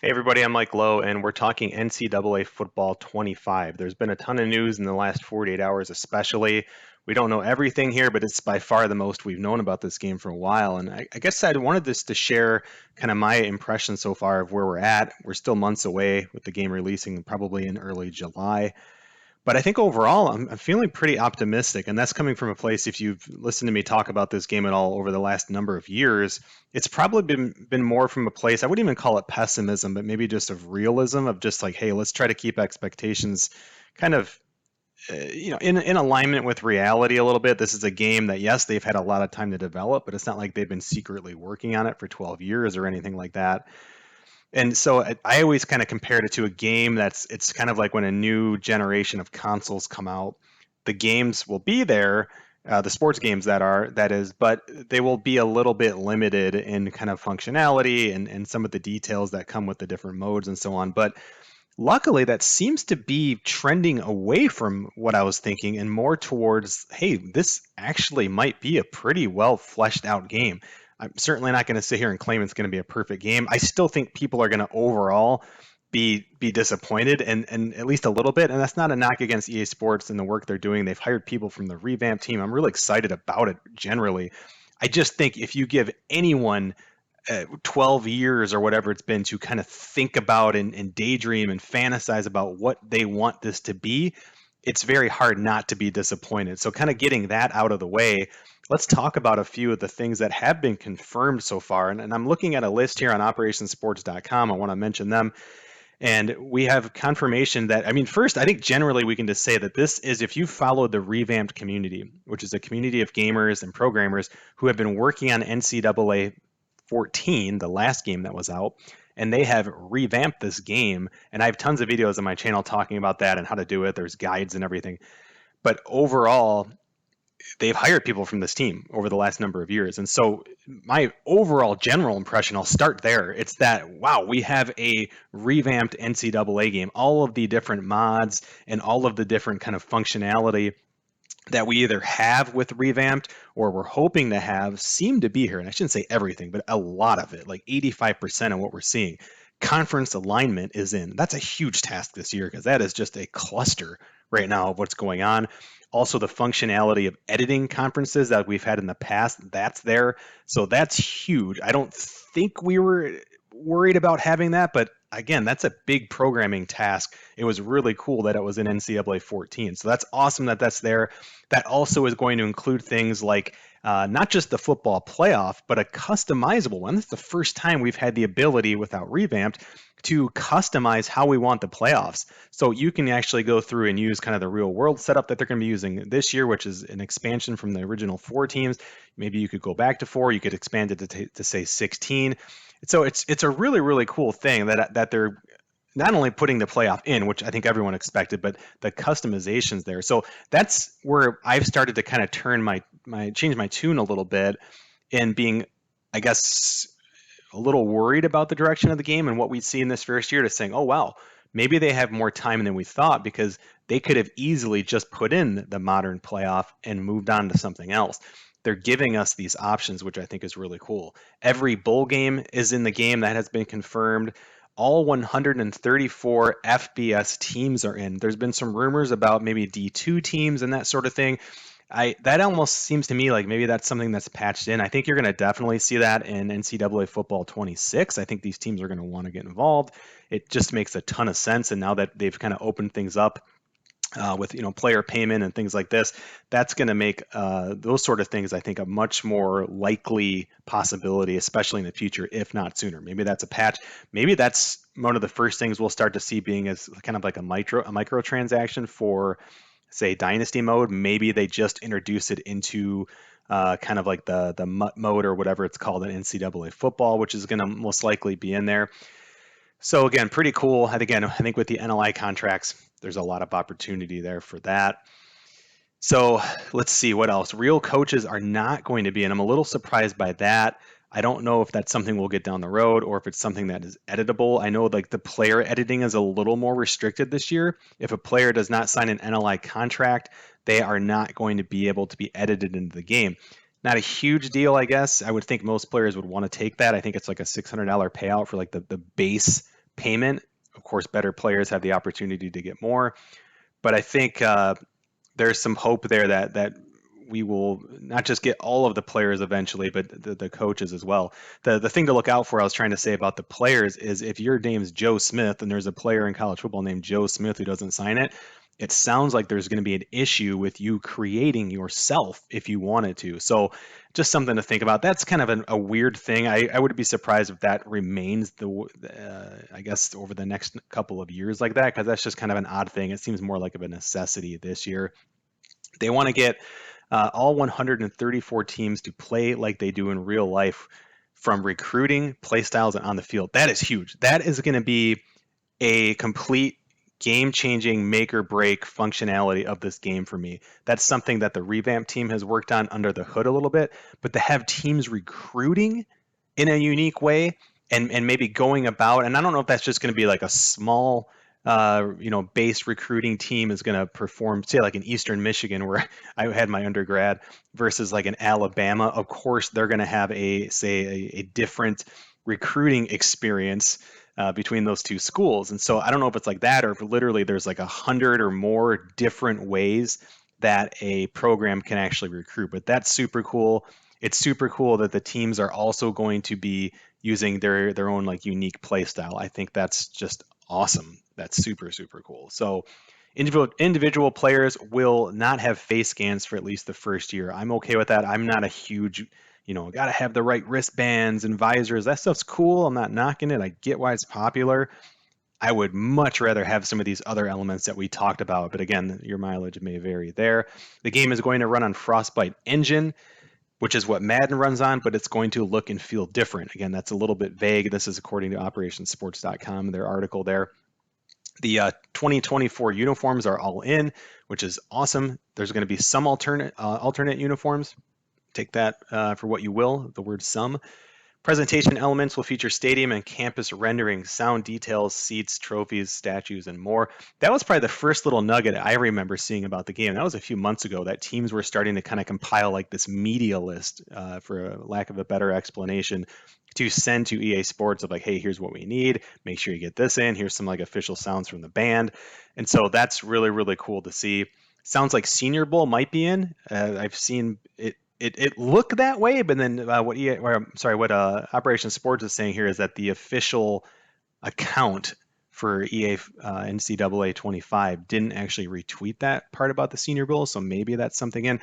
Hey everybody, I'm Mike Lowe, and we're talking NCAA Football 25. There's been a ton of news in the last 48 hours, especially. We don't know everything here, but it's by far the most we've known about this game for a while. And I guess I wanted this to share kind of my impression so far of where we're at. We're still months away with the game releasing probably in early July. But I think overall, I'm feeling pretty optimistic, and that's coming from a place. If you've listened to me talk about this game at all over the last number of years, it's probably been more from a place. I wouldn't even call it pessimism, but maybe just of realism, of just like, hey, let's try to keep expectations kind of in alignment with reality a little bit. This is a game that, yes, they've had a lot of time to develop, but it's not like they've been secretly working on it for 12 years or anything like that. And so I always kind of compared it to a game it's kind of like when a new generation of consoles come out, the games will be there, the sports games that is, but they will be a little bit limited in kind of functionality and some of the details that come with the different modes and so on. But luckily, that seems to be trending away from what I was thinking and more towards, hey, this actually might be a pretty well fleshed out game. I'm certainly not going to sit here and claim it's going to be a perfect game. I still think people are going to overall be disappointed and at least a little bit. And that's not a knock against EA Sports and the work they're doing. They've hired people from the revamp team. I'm really excited about it generally. I just think if you give anyone 12 years or whatever it's been to kind of think about and daydream and fantasize about what they want this to be, it's very hard not to be disappointed. So, kind of getting that out of the way, let's talk about a few of the things that have been confirmed so far. And I'm looking at a list here on operationsports.com. I want to mention them. And we have confirmation that, I mean, first, I think generally we can just say that this is, if you followed the revamped community, which is a community of gamers and programmers who have been working on NCAA 14, the last game that was out, and they have revamped this game. And I have tons of videos on my channel talking about that and how to do it. There's guides and everything. But overall, they've hired people from this team over the last number of years. And so my overall general impression, I'll start there. It's that, wow, we have a revamped NCAA game. All of the different mods and all of the different kind of functionality that we either have with revamped or we're hoping to have seem to be here. And I shouldn't say everything, but a lot of it, like 85% of what we're seeing. Conference alignment is in. That's a huge task this year because that is just a cluster right now of what's going on. Also, the functionality of editing conferences that we've had in the past, that's there. So that's huge. I don't think we were worried about having that, but again, that's a big programming task. It was really cool that it was in NCAA 14. So that's awesome that that's there. That also is going to include things like not just the football playoff, but a customizable one. That's the first time we've had the ability without revamped to customize how we want the playoffs. So you can actually go through and use kind of the real world setup that they're going to be using this year, which is an expansion from the original 4 teams. Maybe you could go back to 4, you could expand it to say 16. So it's a really cool thing that they're not only putting the playoff in, which I think everyone expected, but the customizations there. So that's where I've started to kind of turn my change my tune a little bit in being, I guess, a little worried about the direction of the game and what we see in this first year, to saying, oh wow, maybe they have more time than we thought, because they could have easily just put in the modern playoff and moved on to something else. They're giving us these options, which I think is really cool. Every bowl game is in the game. That has been confirmed. All 134 FBS teams are in. There's been some rumors about maybe D2 teams and that sort of thing. That almost seems to me like maybe that's something that's patched in. I think you're going to definitely see that in NCAA Football 26. I think these teams are going to want to get involved. It just makes a ton of sense. And now that they've kind of opened things up with player payment and things like this, that's going to make those sort of things, I think, a much more likely possibility, especially in the future, if not sooner. Maybe that's a patch. Maybe that's one of the first things we'll start to see being as kind of like a micro transaction for, say, dynasty mode. Maybe they just introduce it into kind of like the MUT mode or whatever it's called in NCAA football, which is going to most likely be in there. So again, pretty cool. And again, I think with the NLI contracts, there's a lot of opportunity there for that. So let's see what else. Real coaches are not going to be, and I'm a little surprised by that. I don't know if that's something we'll get down the road or if it's something that is editable. I know like the player editing is a little more restricted this year. If a player does not sign an NLI contract, they are not going to be able to be edited into the game. Not a huge deal, I guess. I would think most players would want to take that. I think it's like a $600 payout for like the base payment. Of course, better players have the opportunity to get more, but I think there's some hope there that we will not just get all of the players eventually, but the coaches as well. The thing to look out for, I was trying to say about the players, is if your name's Joe Smith and there's a player in college football named Joe Smith who doesn't sign it, it sounds like there's going to be an issue with you creating yourself if you wanted to. So just something to think about. That's kind of a weird thing. I would be surprised if that remains I guess, over the next couple of years like that, because that's just kind of an odd thing. It seems more like of a necessity this year. They want to get all 134 teams to play like they do in real life, from recruiting, play styles, and on the field. That is huge. That is going to be a complete game changing make or break functionality of this game for me. That's something that the revamp team has worked on under the hood a little bit, but to have teams recruiting in a unique way, and maybe going about, and I don't know if that's just going to be like a small based recruiting team is going to perform, say, like in Eastern Michigan, where I had my undergrad, versus like in Alabama. Of course, they're going to have a different recruiting experience between those two schools. And so I don't know if it's like that, or if literally there's like 100 or more different ways that a program can actually recruit. But that's super cool. It's super cool that the teams are also going to be using their own like unique play style. I think that's just awesome. That's super, super cool. So individual players will not have face scans for at least the first year. I'm okay with that. I'm not a huge, got to have the right wristbands and visors. That stuff's cool. I'm not knocking it. I get why it's popular. I would much rather have some of these other elements that we talked about. But again, your mileage may vary there. The game is going to run on Frostbite Engine, which is what Madden runs on, but it's going to look and feel different. Again, that's a little bit vague. This is according to operationsports.com, their article there. The 2024 uniforms are all in, which is awesome. There's going to be some alternate uniforms. Take that for what you will, the word some. Presentation elements will feature stadium and campus renderings, sound details, seats, trophies, statues, and more. That was probably the first little nugget I remember seeing about the game. That was a few months ago, that teams were starting to kind of compile like this media list, for a lack of a better explanation, to send to EA Sports of like, hey, here's what we need. Make sure you get this in. Here's some like official sounds from the band. And so that's really, really cool to see. Sounds like Senior Bowl might be in. I've seen it. It looked that way, but then what Operation Sports is saying here is that the official account for EA NCAA 25 didn't actually retweet that part about the Senior Bowl, so maybe that's something in.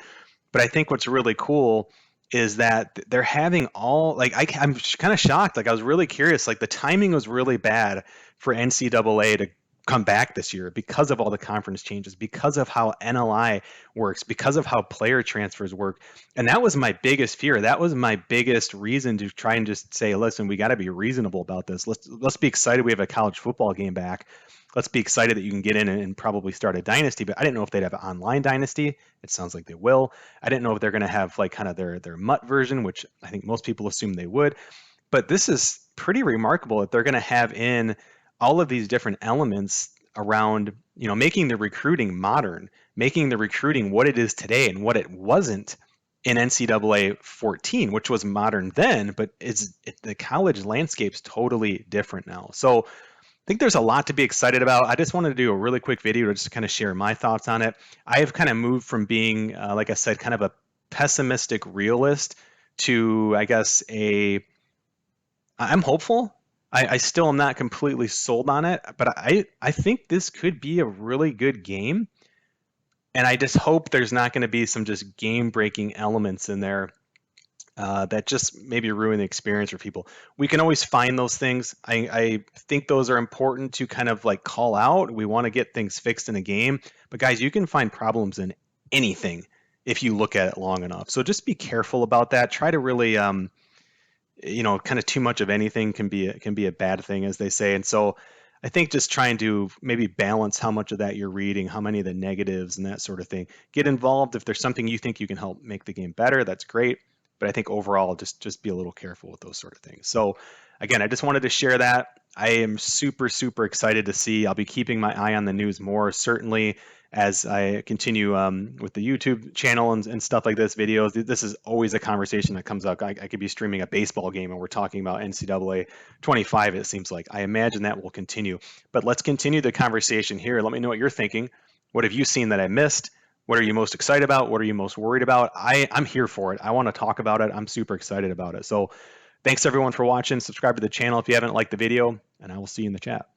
But I think what's really cool is that they're having all, like, I'm kind of shocked. Like, I was really curious. Like, the timing was really bad for NCAA to come back this year because of all the conference changes, because of how NLI works, because of how player transfers work. And that was my biggest fear. That was my biggest reason to try and just say, listen, we got to be reasonable about this. Let's be excited we have a college football game back. Let's be excited that you can get in and probably start a dynasty. But I didn't know if they'd have an online dynasty. It sounds like they will. I didn't know if they're going to have like kind of their MUT version, which I think most people assume they would. But this is pretty remarkable that they're going to have in all of these different elements around, making the recruiting modern, making the recruiting what it is today and what it wasn't in NCAA 14, which was modern then, but the college landscape's totally different now. So I think there's a lot to be excited about. I just wanted to do a really quick video to just kind of share my thoughts on it. I have kind of moved from being, like I said, kind of a pessimistic realist to, I guess, I'm hopeful. I still am not completely sold on it, but I think this could be a really good game. And I just hope there's not going to be some just game-breaking elements in there that just maybe ruin the experience for people. We can always find those things. I think those are important to kind of like call out. We want to get things fixed in a game. But guys, you can find problems in anything if you look at it long enough. So just be careful about that. Try to really kind of too much of anything can be a bad thing, as they say. And so I think just trying to maybe balance how much of that you're reading, how many of the negatives and that sort of thing. Get involved if there's something you think you can help make the game better. That's great. But I think overall, just be a little careful with those sort of things. So again, I just wanted to share that. I am super, super excited to see. I'll be keeping my eye on the news more, certainly as I continue with the YouTube channel and stuff like this, videos. This is always a conversation that comes up. I could be streaming a baseball game and we're talking about NCAA 25, it seems like. I imagine that will continue. But let's continue the conversation here. Let me know what you're thinking. What have you seen that I missed? What are you most excited about? What are you most worried about? I'm here for it. I want to talk about it. I'm super excited about it. So thanks everyone for watching. Subscribe to the channel if you haven't liked the video, and I will see you in the chat.